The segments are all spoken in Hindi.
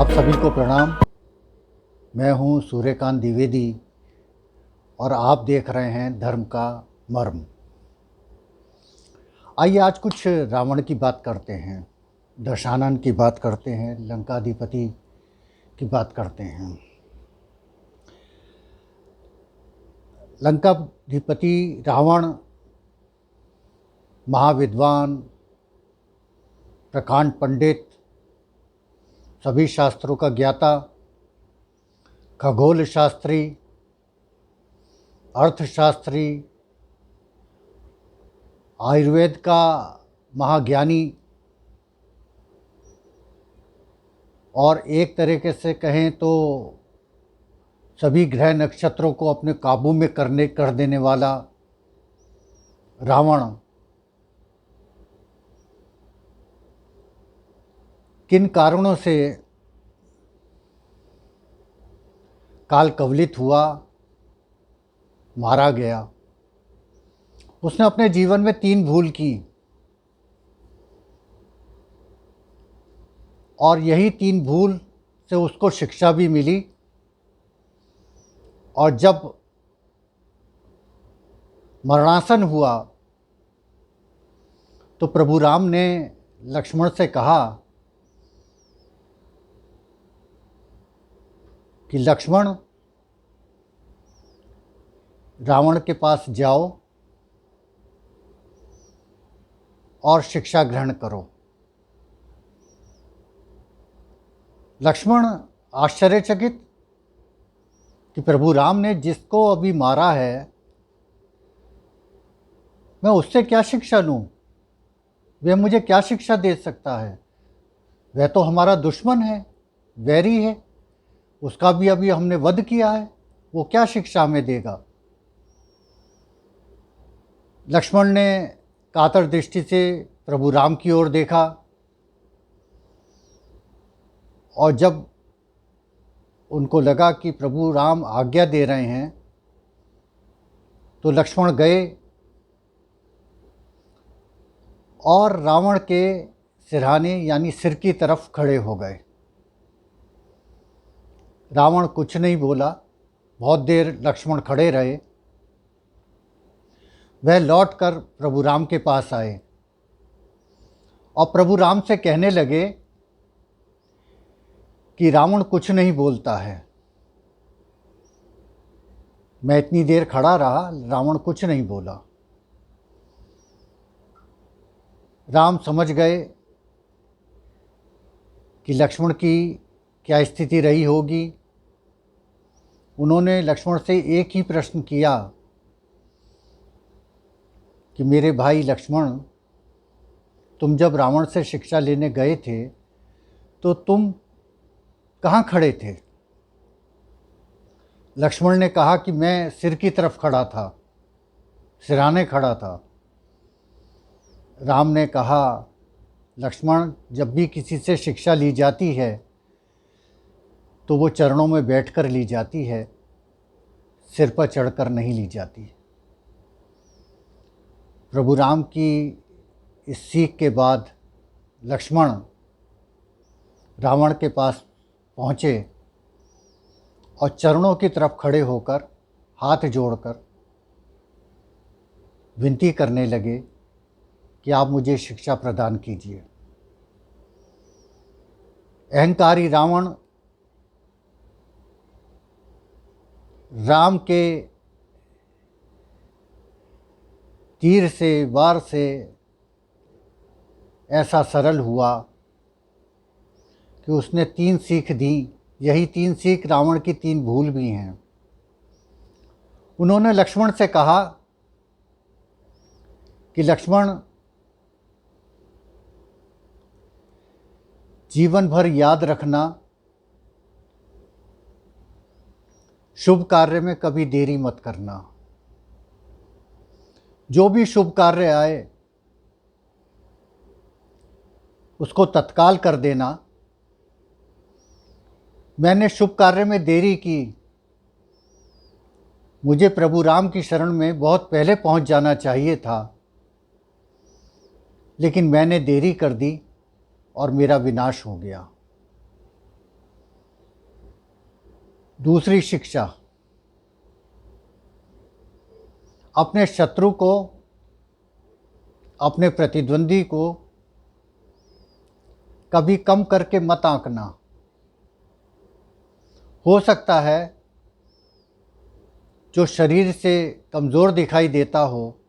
आप सभी को प्रणाम। मैं हूं सूर्यकांत द्विवेदी और आप देख रहे हैं धर्म का मर्म। आइए आज कुछ रावण की बात करते हैं, दशानन की बात करते हैं, लंकाधिपति की बात करते हैं। लंकाधिपति रावण महाविद्वान, प्रकांड पंडित, सभी शास्त्रों का ज्ञाता, खगोल शास्त्री, अर्थशास्त्री, आयुर्वेद का महाज्ञानी और एक तरीके से कहें तो सभी ग्रह नक्षत्रों को अपने काबू में कर देने वाला रावण किन कारणों से काल कवलित हुआ, मारा गया। उसने अपने जीवन में 3 भूल की और यही 3 भूल से उसको शिक्षा भी मिली। और जब मरणासन हुआ तो प्रभु राम ने लक्ष्मण से कहा कि लक्ष्मण, रावण के पास जाओ और शिक्षा ग्रहण करो। लक्ष्मण आश्चर्यचकित कि प्रभु राम ने जिसको अभी मारा है, मैं उससे क्या शिक्षा लूँ? वह मुझे क्या शिक्षा दे सकता है? वह तो हमारा दुश्मन है, वैरी है, उसका भी अभी हमने वध किया है, वो क्या शिक्षा हमें देगा? लक्ष्मण ने कातर दृष्टि से प्रभु राम की ओर देखा और जब उनको लगा कि प्रभु राम आज्ञा दे रहे हैं तो लक्ष्मण गए और रावण के सिरहाने यानी सिर की तरफ खड़े हो गए। रावण कुछ नहीं बोला। बहुत देर लक्ष्मण खड़े रहे। वह लौटकर प्रभु राम के पास आए और प्रभु राम से कहने लगे कि रावण कुछ नहीं बोलता है। मैं इतनी देर खड़ा रहा, रावण कुछ नहीं बोला। राम समझ गए कि लक्ष्मण की क्या स्थिति रही होगी। उन्होंने लक्ष्मण से एक ही प्रश्न किया कि मेरे भाई लक्ष्मण, तुम जब रावण से शिक्षा लेने गए थे तो तुम कहाँ खड़े थे? लक्ष्मण ने कहा कि मैं सिर की तरफ खड़ा था, सिरहाने खड़ा था। राम ने कहा, लक्ष्मण, जब भी किसी से शिक्षा ली जाती है तो वो चरणों में बैठकर ली जाती है, सिर पर चढ़कर नहीं ली जाती। प्रभु राम की इस सीख के बाद लक्ष्मण रावण के पास पहुँचे और चरणों की तरफ खड़े होकर हाथ जोड़कर विनती करने लगे कि आप मुझे शिक्षा प्रदान कीजिए। अहंकारी रावण राम के तीर से, वार से ऐसा सरल हुआ कि उसने 3 सीख दी। यही 3 सीख रावण की 3 भूल भी हैं। उन्होंने लक्ष्मण से कहा कि लक्ष्मण, जीवन भर याद रखना, शुभ कार्य में कभी देरी मत करना। जो भी शुभ कार्य आए उसको तत्काल कर देना। मैंने शुभ कार्य में देरी की, मुझे प्रभु राम की शरण में बहुत पहले पहुंच जाना चाहिए था, लेकिन मैंने देरी कर दी और मेरा विनाश हो गया। दूसरी शिक्षा, अपने शत्रु को, अपने प्रतिद्वंदी को कभी कम करके मत आंकना। हो सकता है जो शरीर से कमज़ोर दिखाई देता हो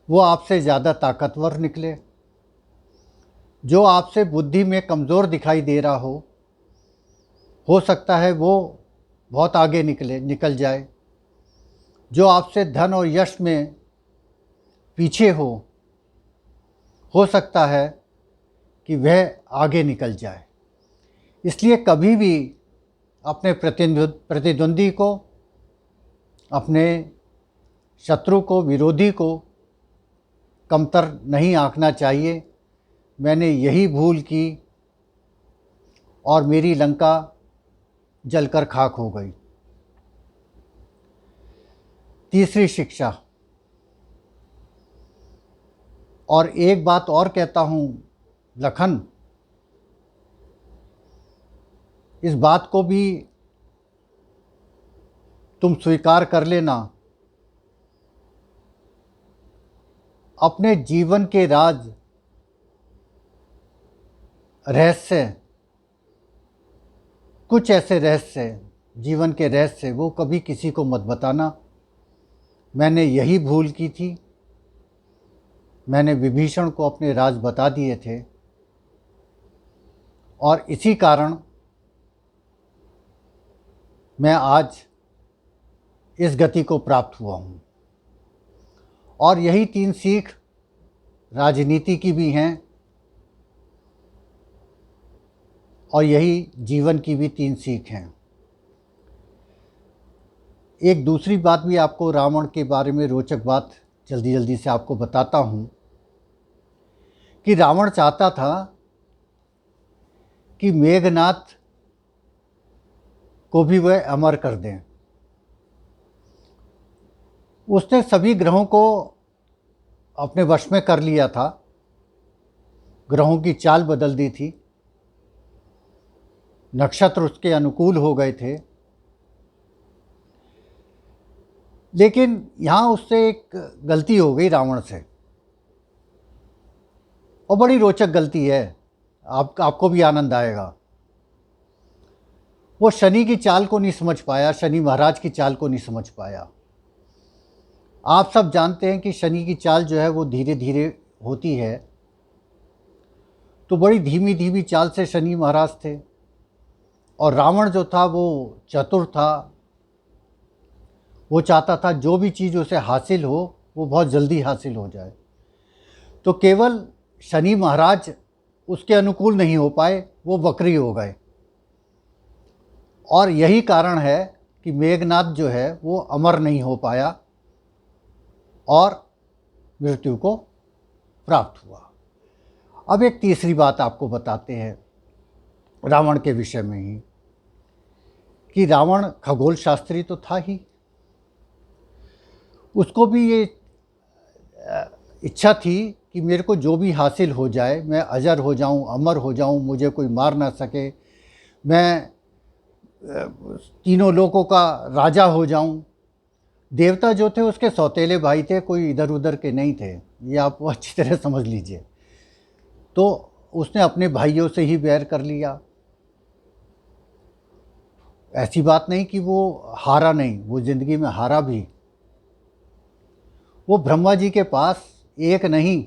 वो आपसे ज़्यादा ताकतवर निकले। जो आपसे बुद्धि में कमज़ोर दिखाई दे रहा हो सकता है वो बहुत आगे निकल जाए। जो आपसे धन और यश में पीछे हो सकता है कि वह आगे निकल जाए। इसलिए कभी भी अपने प्रतिद्वंदी को, अपने शत्रु को, विरोधी को कमतर नहीं आंकना चाहिए। मैंने यही भूल की और मेरी लंका जलकर खाक हो गई। तीसरी शिक्षा, और एक बात और कहता हूँ लखन, इस बात को भी तुम स्वीकार कर लेना, अपने जीवन के राज, रहस्य, कुछ ऐसे रहस्य, जीवन के रहस्य, वो कभी किसी को मत बताना। मैंने यही भूल की थी। मैंने विभीषण को अपने राज बता दिए थे और इसी कारण मैं आज इस गति को प्राप्त हुआ हूँ। और यही 3 सीख राजनीति की भी हैं और यही जीवन की भी 3 सीख हैं। एक दूसरी बात भी आपको रावण के बारे में रोचक बात जल्दी जल्दी से आपको बताता हूँ कि रावण चाहता था कि मेघनाद को भी वह अमर कर दें। उसने सभी ग्रहों को अपने वश में कर लिया था, ग्रहों की चाल बदल दी थी, नक्षत्र उसके अनुकूल हो गए थे। लेकिन यहाँ उससे एक गलती हो गई रावण से, और बड़ी रोचक गलती है, आपको भी आनंद आएगा। वो शनि की चाल को नहीं समझ पाया, शनि महाराज की चाल को नहीं समझ पाया। आप सब जानते हैं कि शनि की चाल जो है वो धीरे धीरे होती है, तो बड़ी धीमी धीमी चाल से शनि महाराज थे। और रावण जो था वो चतुर था, वो चाहता था जो भी चीज़ उसे हासिल हो वो बहुत जल्दी हासिल हो जाए। तो केवल शनि महाराज उसके अनुकूल नहीं हो पाए, वो वक्री हो गए। और यही कारण है कि मेघनाद जो है वो अमर नहीं हो पाया और मृत्यु को प्राप्त हुआ। अब एक तीसरी बात आपको बताते हैं रावण के विषय में ही, कि रावण खगोल शास्त्री तो था ही, उसको भी ये इच्छा थी कि मेरे को जो भी हासिल हो जाए, मैं अजर हो जाऊं, अमर हो जाऊं, मुझे कोई मार ना सके, मैं तीनों लोकों का राजा हो जाऊं। देवता जो थे उसके सौतेले भाई थे, कोई इधर उधर के नहीं थे, ये आप अच्छी तरह समझ लीजिए। तो उसने अपने भाइयों से ही बैर कर लिया। ऐसी बात नहीं कि वो हारा नहीं, वो ज़िंदगी में हारा भी। वो ब्रह्मा जी के पास एक नहीं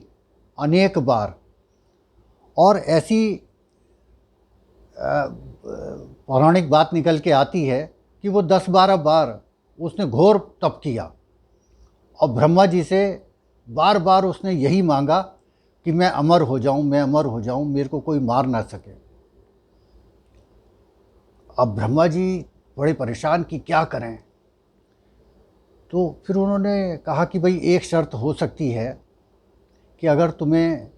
अनेक बार, और ऐसी पौराणिक बात निकल के आती है कि वो 10-12 बार उसने घोर तप किया और ब्रह्मा जी से बार बार उसने यही मांगा कि मैं अमर हो जाऊं, मैं अमर हो जाऊं, मेरे को कोई मार ना सके। अब ब्रह्मा जी बड़े परेशान कि क्या करें। तो फिर उन्होंने कहा कि भाई एक शर्त हो सकती है कि अगर तुम्हें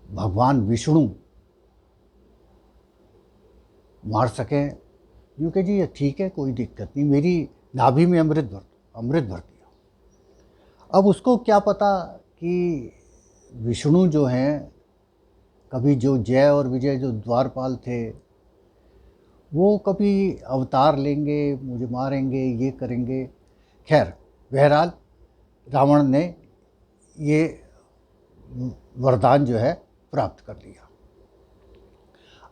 भगवान विष्णु मार सकें। यूँ कह जी ये ठीक है, कोई दिक्कत नहीं, मेरी नाभि में अमृत भर दिया। अब उसको क्या पता कि विष्णु जो हैं, कभी जो जय और विजय जो द्वारपाल थे, वो कभी अवतार लेंगे, मुझे मारेंगे, ये करेंगे। खैर, बहरहाल रावण ने ये वरदान जो है प्राप्त कर लिया।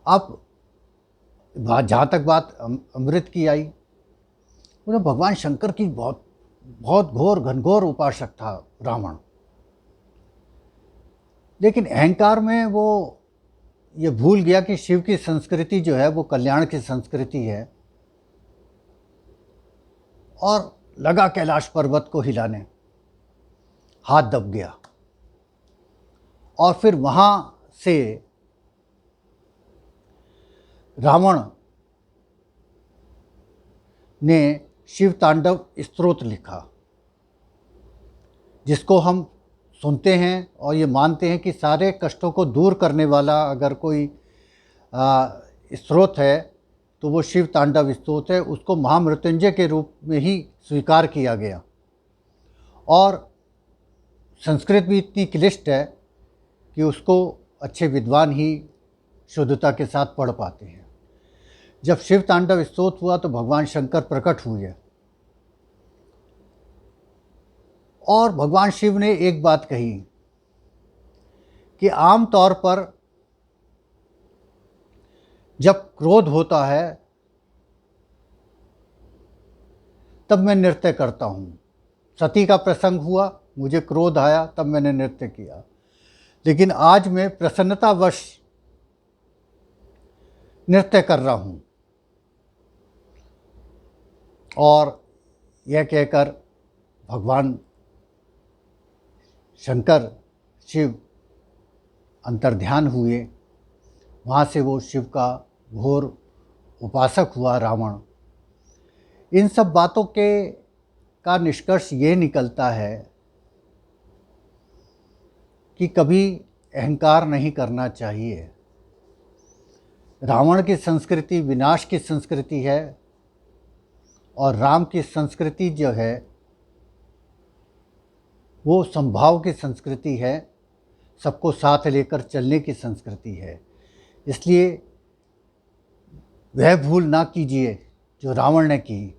अब जहाँ तक बात अमृत की आई, उन्हें भगवान शंकर की बहुत बहुत घोर घनघोर उपासक था रावण। लेकिन अहंकार में वो ये भूल गया कि शिव की संस्कृति जो है वो कल्याण की संस्कृति है, और लगा कैलाश पर्वत को हिलाने, हाथ दब गया। और फिर वहाँ से रावण ने शिव तांडव स्तोत्र लिखा, जिसको हम सुनते हैं और ये मानते हैं कि सारे कष्टों को दूर करने वाला अगर कोई स्रोत है तो वो शिव तांडव स्तोत्र है। उसको महामृत्युंजय के रूप में ही स्वीकार किया गया, और संस्कृत भी इतनी क्लिष्ट है कि उसको अच्छे विद्वान ही शुद्धता के साथ पढ़ पाते हैं। जब शिव तांडव स्तोत्र हुआ तो भगवान शंकर प्रकट हुए, और भगवान शिव ने एक बात कही कि आम तौर पर जब क्रोध होता है तब मैं नृत्य करता हूँ। सती का प्रसंग हुआ, मुझे क्रोध आया, तब मैंने नृत्य किया। लेकिन आज मैं प्रसन्नतावश नृत्य कर रहा हूँ। और यह कहकर भगवान शंकर शिव अंतर्ध्यान हुए। वहाँ से वो शिव का घोर उपासक हुआ रावण। इन सब बातों का निष्कर्ष ये निकलता है कि कभी अहंकार नहीं करना चाहिए। रावण की संस्कृति विनाश की संस्कृति है, और राम की संस्कृति जो है वो संभाव की संस्कृति है, सबको साथ लेकर चलने की संस्कृति है। इसलिए वह भूल ना कीजिए जो रावण ने की।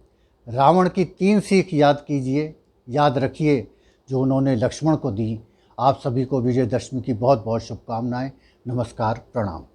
रावण की 3 सीख याद कीजिए, याद रखिए, जो उन्होंने लक्ष्मण को दी। आप सभी को विजयदशमी की बहुत बहुत शुभकामनाएं। नमस्कार, प्रणाम।